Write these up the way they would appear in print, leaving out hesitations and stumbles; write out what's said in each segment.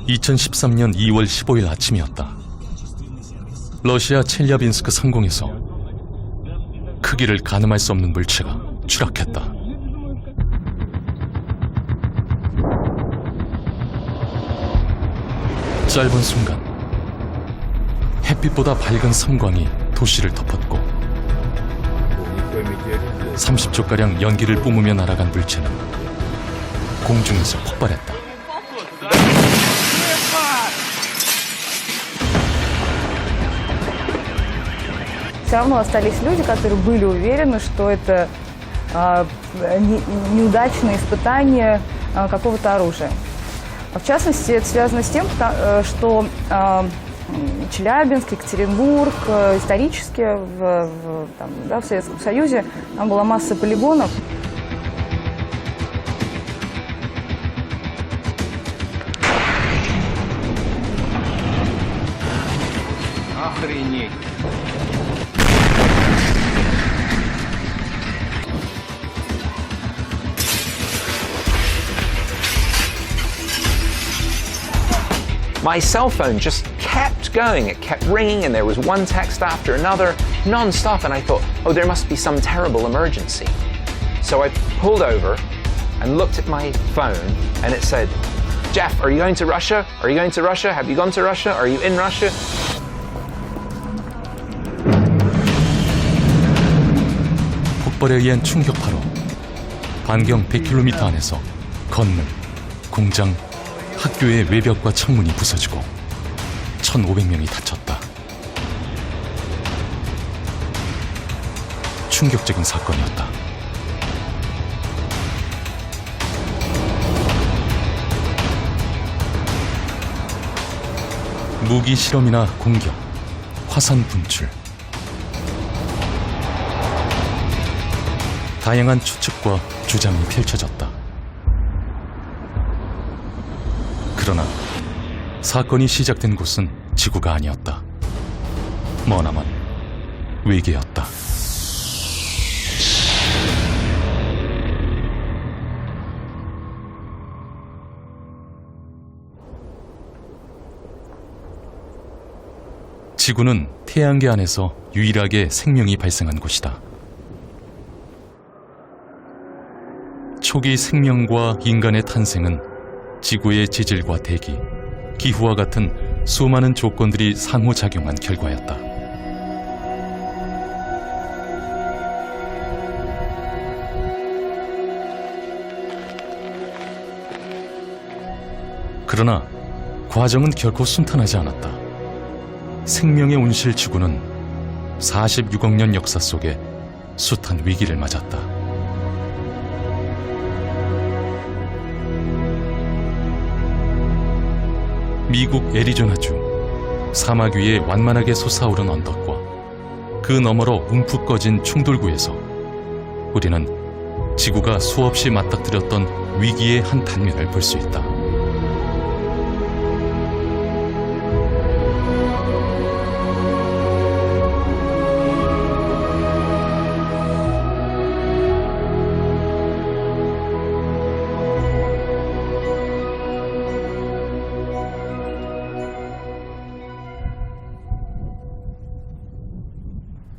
2013년 2월 15일 아침이었다. 러시아 첼야빈스크 상공에서 크기를 가늠할 수 없는 물체가 추락했다. 짧은 순간 햇빛보다 밝은 섬광이 도시를 덮었고 30초가량 연기를 뿜으며 날아간 물체는 공중에서 폭발했다. Все равно остались люди, которые были уверены, что это неудачное испытание какого-то оружия. В частности, это связано с тем, что Челябинск, Екатеринбург, исторически в Советском Союзе там была масса полигонов. Охренеть! My cell phone just kept going. It kept ringing, and there was one text after another, non-stop, and I thought, oh, there must be some terrible emergency. So I pulled over and looked at my phone, and it said, Jeff, are you going to Russia? Are you going to Russia? Have you gone to Russia? Are you in Russia? 폭발에 의한 충격파로 반경 100km 안에서 건물, 공장, 학교의 외벽과 창문이 부서지고 1,500명이 다쳤다. 충격적인 사건이었다. 무기 실험이나 공격, 화산 분출, 다양한 추측과 주장이 펼쳐졌다. 그러나 사건이 시작된 곳은 지구가 아니었다. 머나먼 외계였다. 지구는 태양계 안에서 유일하게 생명이 발생한 곳이다. 초기 생명과 인간의 탄생은 지구의 지질과 대기, 기후와 같은 수많은 조건들이 상호작용한 결과였다. 그러나 과정은 결코 순탄하지 않았다. 생명의 온실 지구는 46억 년 역사 속에 숱한 위기를 맞았다. 미국 애리조나주 사막 위에 완만하게 솟아오른 언덕과 그 너머로 움푹 꺼진 충돌구에서 우리는 지구가 수없이 맞닥뜨렸던 위기의 한 단면을 볼 수 있다.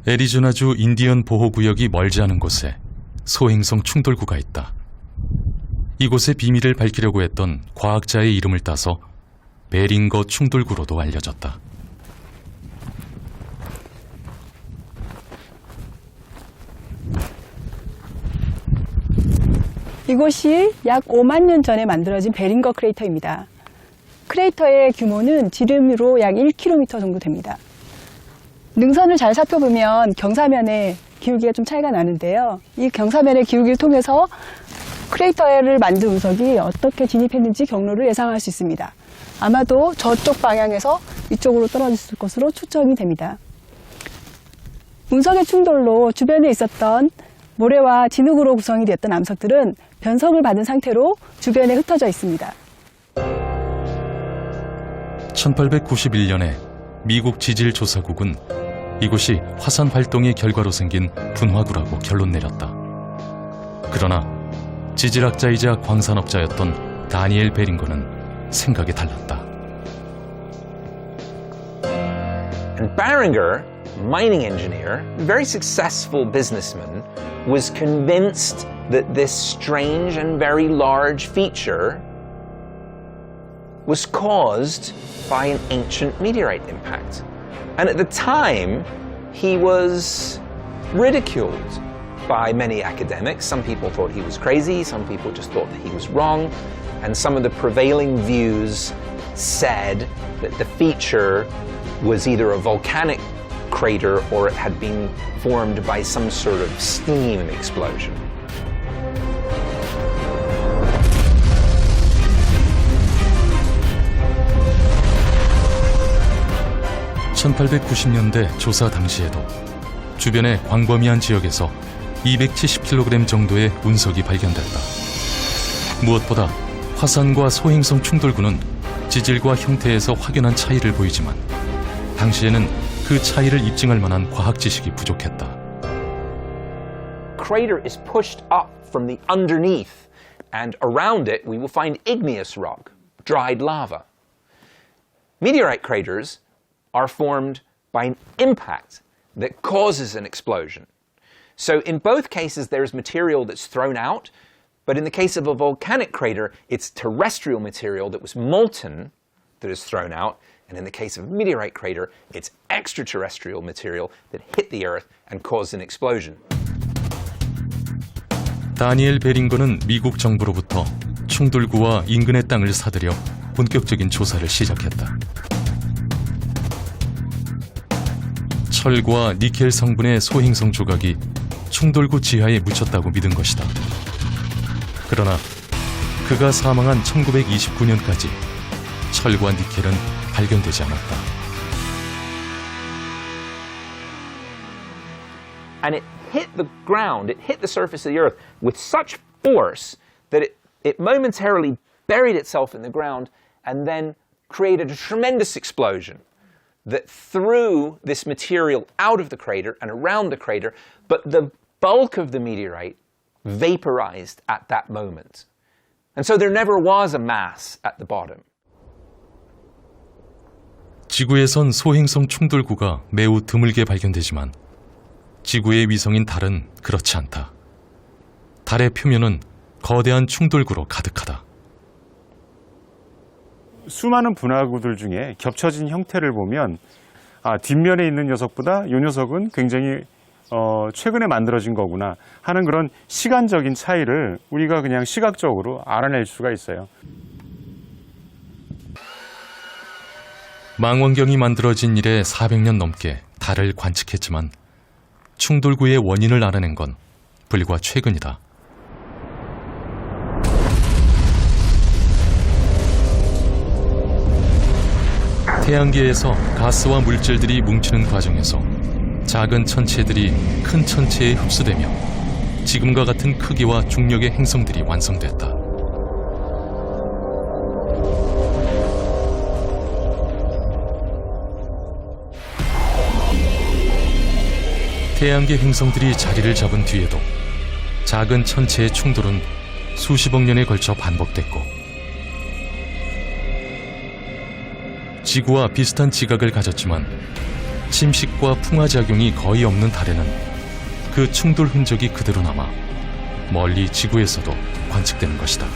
애리조나주 인디언 보호구역이 멀지 않은 곳에 소행성 충돌구가 있다. 이곳의 비밀을 밝히려고 했던 과학자의 이름을 따서 베링거 충돌구로도 알려졌다. 이곳이 약 5만 년 전에 만들어진 베링거 크레이터입니다. 크레이터의 규모는 지름으로 약 1km 정도 됩니다. 능선을 잘 살펴보면 경사면의 기울기가 좀 차이가 나는데요. 이 경사면의 기울기를 통해서 크레이터를 만든 운석이 어떻게 진입했는지 경로를 예상할 수 있습니다. 아마도 저쪽 방향에서 이쪽으로 떨어졌을 것으로 추정이 됩니다. 운석의 충돌로 주변에 있었던 모래와 진흙으로 구성이 되었던 암석들은 변성을 받은 상태로 주변에 흩어져 있습니다. 1891년에 미국 지질조사국은 이곳이 화산 활동의 결과로 생긴 분화구라고 결론 내렸다. 그러나 지질학자이자 광산업자였던 다니엘 베링거는 생각이 달랐다. And Barringer, mining engineer, very successful businessman, was convinced that this strange and very large feature was caused by an ancient meteorite impact. And at the time, he was ridiculed by many academics. Some people thought he was crazy, some people just thought that he was wrong, and some of the prevailing views said that the feature was either a volcanic crater or it had been formed by some sort of steam explosion. 1890년대 조사 당시에도 주변의 광범위한 지역에서 270kg 정도의 운석이 발견됐다. 무엇보다 화산과 소행성 충돌구는 지질과 형태에서 확연한 차이를 보이지만 당시에는 그 차이를 입증할 만한 과학 지식이 부족했다. Crater is pushed up from the underneath, and around it we will find igneous rock, dried lava. Meteorite craters are formed by an impact that causes an explosion. So in both cases there's material that's thrown out, but in the case of a volcanic crater, it's terrestrial material that was molten that is thrown out, and in the case of a meteorite crater, it's extraterrestrial material that hit the Earth and caused an explosion. 다니엘 베링거는 미국 정부로부터 충돌구와 인근의 땅을 사들여 본격적인 조사를 시작했다. 철과 니켈 성분의 소행성 조각이 충돌구 지하에 묻혔다고 믿은 것이다. 그러나 그가 사망한 1929년까지 철과 니켈은 발견되지 않았다. And it hit the ground, it hit the surface of the Earth with such force that it momentarily buried itself in the ground and then created a tremendous explosion that threw this material out of the crater and around the crater, but the bulk of the meteorite vaporized at that moment. And so there never was a mass at the bottom. 지구에선 소행성 충돌구가 매우 드물게 발견되지만 지구의 위성인 달은 그렇지 않다. 달의 표면은 거대한 충돌구로 가득하다. 수많은 분화구들 중에 겹쳐진 형태를 보면 뒷면에 있는 녀석보다 이 녀석은 굉장히 최근에 만들어진 거구나 하는 그런 시간적인 차이를 우리가 그냥 시각적으로 알아낼 수가 있어요. 망원경이 만들어진 이래 400년 넘게 달을 관측했지만 충돌구의 원인을 알아낸 건 불과 최근이다. 태양계에서 가스와 물질들이 뭉치는 과정에서 작은 천체들이 큰 천체에 흡수되며 지금과 같은 크기와 중력의 행성들이 완성됐다. 태양계 행성들이 자리를 잡은 뒤에도 작은 천체의 충돌은 수십억 년에 걸쳐 반복됐고 지구와 비슷한 지각을 가졌지만 침식과 풍화작용이 거의 없는 달에는 그 충돌 흔적이 그대로 남아 멀리 지구에서도 관측되는 것이다.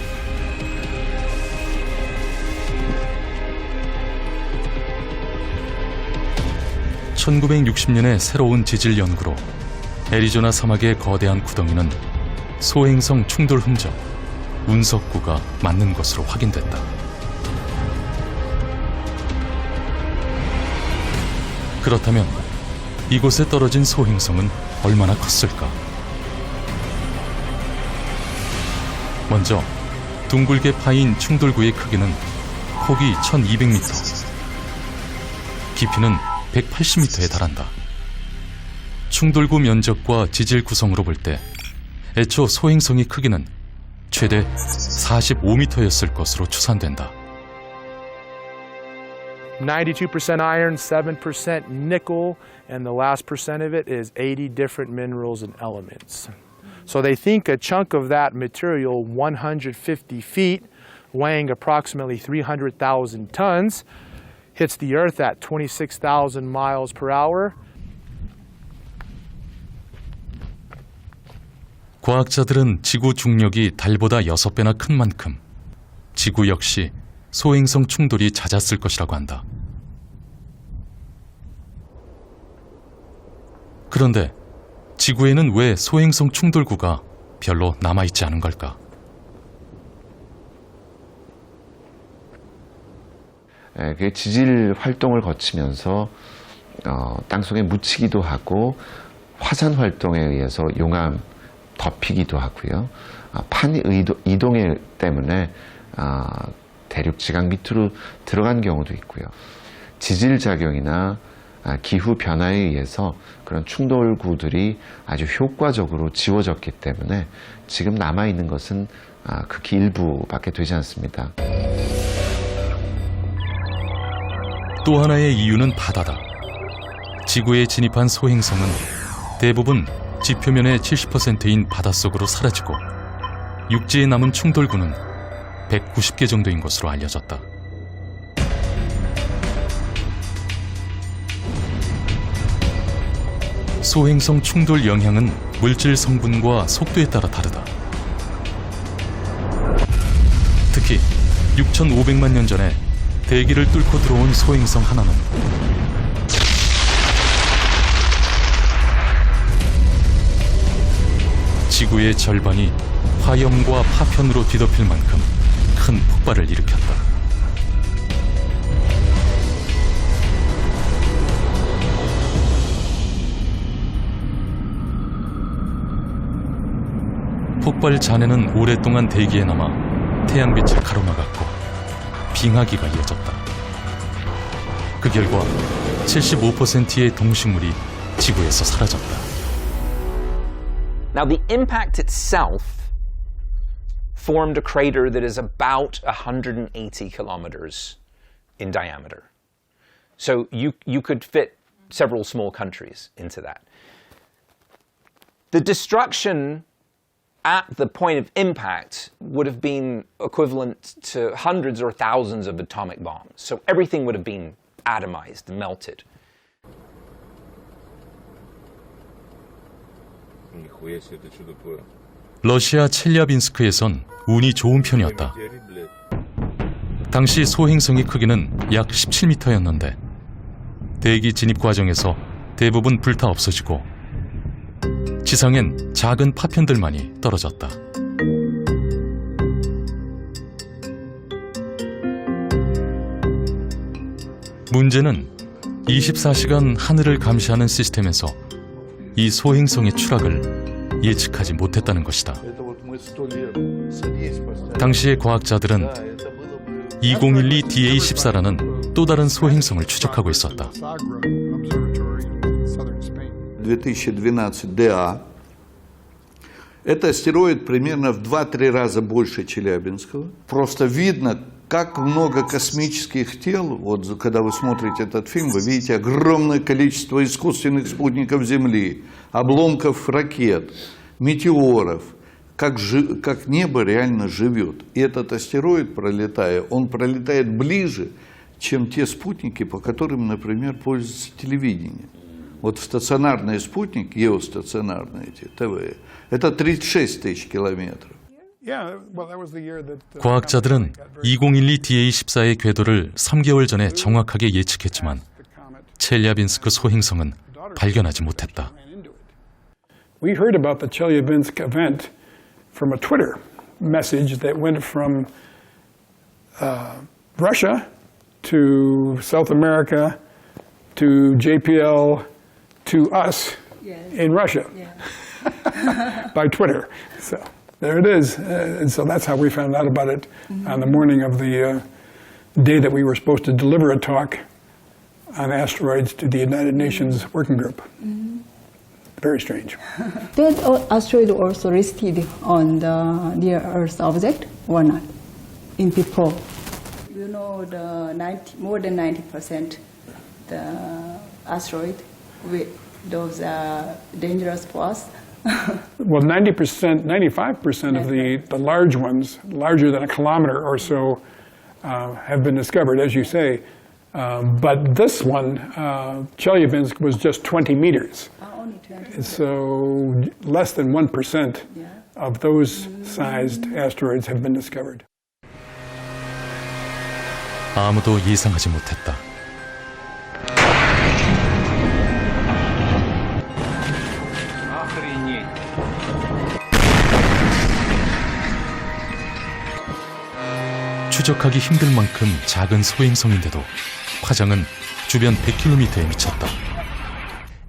(1960년에) 새로운 지질 연구로 애리조나 사막의 거대한 구덩이는 소행성 충돌 흔적, 운석구가 맞는 것으로 확인됐다. 그렇다면 이곳에 떨어진 소행성은 얼마나 컸을까? 먼저 둥글게 파인 충돌구의 크기는 폭이 1200m, 깊이는 180m에 달한다. 충돌구 면적과 지질 구성으로 볼 때 애초 소행성의 크기는 최대 45m였을 것으로 추산된다. 92% iron, 7% nickel, and the last percent of it is 80 different minerals and elements. So they think a chunk of that material, 150 feet, weighing approximately 300,000 tons, hits the Earth at 26,000 miles per hour. 과학자들은 지구 중력이 달보다 6배나 큰 만큼 지구 역시 소행성 충돌이 잦았을 것이라고 한다. 그런데 지구에는 왜 소행성 충돌구가 별로 남아있지 않은 걸까? 그게 지질 활동을 거치면서 땅속에 묻히기도 하고 화산 활동에 의해서 용암 덮이기도 하고요. 판 이동 때문에 대륙 지각 밑으로 들어간 경우도 있고요. 지질 작용이나 기후 변화에 의해서 그런 충돌구들이 아주 효과적으로 지워졌기 때문에 지금 남아있는 것은 극히 일부밖에 되지 않습니다. 또 하나의 이유는 바다다. 지구에 진입한 소행성은 대부분 지표면의 70%인 바닷속으로 사라지고 육지에 남은 충돌구는 190개 정도인 것으로 알려졌다. 소행성 충돌 영향은 물질 성분과 속도에 따라 다르다. 특히 6,500만 년 전에 대기를 뚫고 들어온 소행성 하나는 지구의 절반이 화염과 파편으로 뒤덮일 만큼 큰 폭발을 일으켰다. 폭발 잔해는 오랫동안 대기에 남아 태양빛을 가로막았고 빙하기가 이어졌다. 그 결과 75%의 동식물이 지구에서 사라졌다. Now, the impact itself formed a crater that is about 180 kilometers in diameter. So you could fit several small countries into that. The destruction at the point of impact would have been equivalent to hundreds or thousands of atomic bombs. So everything would have been atomized, melted. 러시아 첼리아빈스크에선 운이 좋은 편이었다. 당시 소행성의 크기는 약 17m였는데 대기 진입 과정에서 대부분 불타 없어지고 지상엔 작은 파편들만이 떨어졌다. 문제는 24시간 하늘을 감시하는 시스템에서 이 소행성의 추락을 예측하지 못했다는 것이다. 당시의 과학자들은 2012 DA14라는 또 다른 소행성을 추적하고 있었다. 2012 DA. Это астероид примерно в 2-3 раза больше Челябинского. Просто видно, как много космических тел. Вот когда вы смотрите этот фильм, вы видите огромное количество искусственных спутников Земли, обломков ракет, метеоров, как небо реально живет. И этот астероид, пролетая, он пролетает ближе, чем те спутники, по которым, например, пользуется телевидение. Вот стационарные спутники, геостационарные эти, ТВ, это 36 тысяч километров. 과학자들은 2012 DA14의 궤도를 3개월 전에 정확하게 예측했지만 첼리아빈스크 소행성은 발견하지 못했다. We heard about the Chelyabinsk event from a Twitter message that went from Russia to South America to JPL to us in Russia by Twitter. So there it is. And so that's how we found out about it on the morning of the day that we were supposed to deliver a talk on asteroids to the United Nations Working Group. Very strange. That asteroid also listed on the near-Earth object or not in before? You know, more than 90% the asteroid, those are dangerous for us. Well, 90%, 95% of the large ones, larger than a kilometer or so, have been discovered. As you say, But this one, Chelyabinsk, was just 20 meters. So less than 1% of those sized asteroids have been discovered. 아무도 예상하지 못했다. Охренеть. 추적하기 힘들 만큼 작은 소행성인데도 파장은 주변 100km에 미쳤다.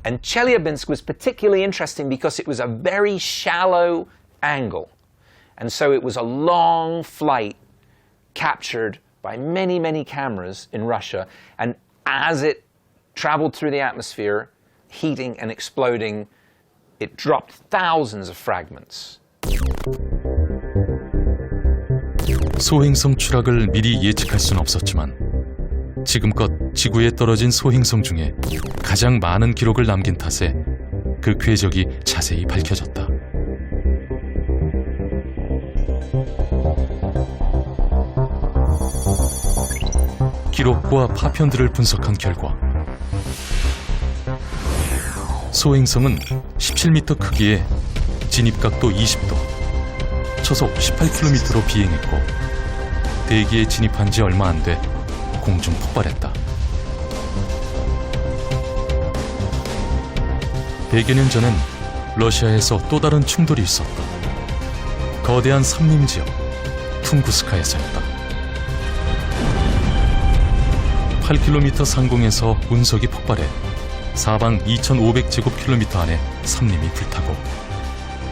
And Chelyabinsk was particularly interesting because it was a very shallow angle. And so it was a long flight captured by many, many cameras in Russia. And as it traveled through the atmosphere, heating and exploding, it dropped thousands of fragments. 소행성 추락을 미리 예측할 수는 없었지만 지금껏 지구에 떨어진 소행성 중에 가장 많은 기록을 남긴 탓에 그 궤적이 자세히 밝혀졌다. 기록과 파편들을 분석한 결과 소행성은 17m 크기에 진입각도 20도, 초속 18km로 비행했고 대기에 진입한 지 얼마 안 돼 공중 폭발했다. 100여 년 전엔 러시아에서 또 다른 충돌이 있었다. 거대한 산림 지역 퉁구스카에서였다. 8km 상공에서 운석이 폭발해 사방 2,500제곱킬로미터 안에 산림이 불타고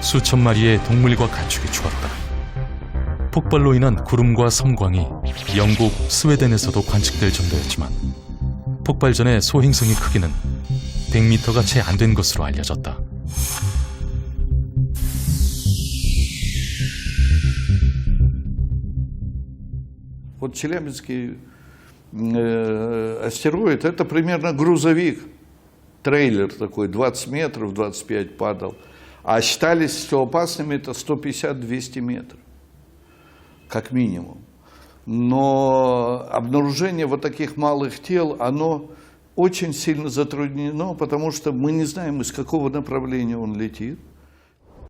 수천 마리의 동물과 가축이 죽었다. 폭발로 인한 구름과 섬광이 영국, 스웨덴에서도 관측될 정도였지만 폭발 전의 소행성의 크기는 100m가 채 안 된 것으로 알려졌다. Вот Челябинский астероид — это примерно грузовик, трейлер такой, 20 метров, 25 падал. А считались, что опасными это 150-200 метров, как минимум. Но обнаружение вот таких малых тел, оно очень сильно затруднено, потому что мы не знаем, из какого направления он летит.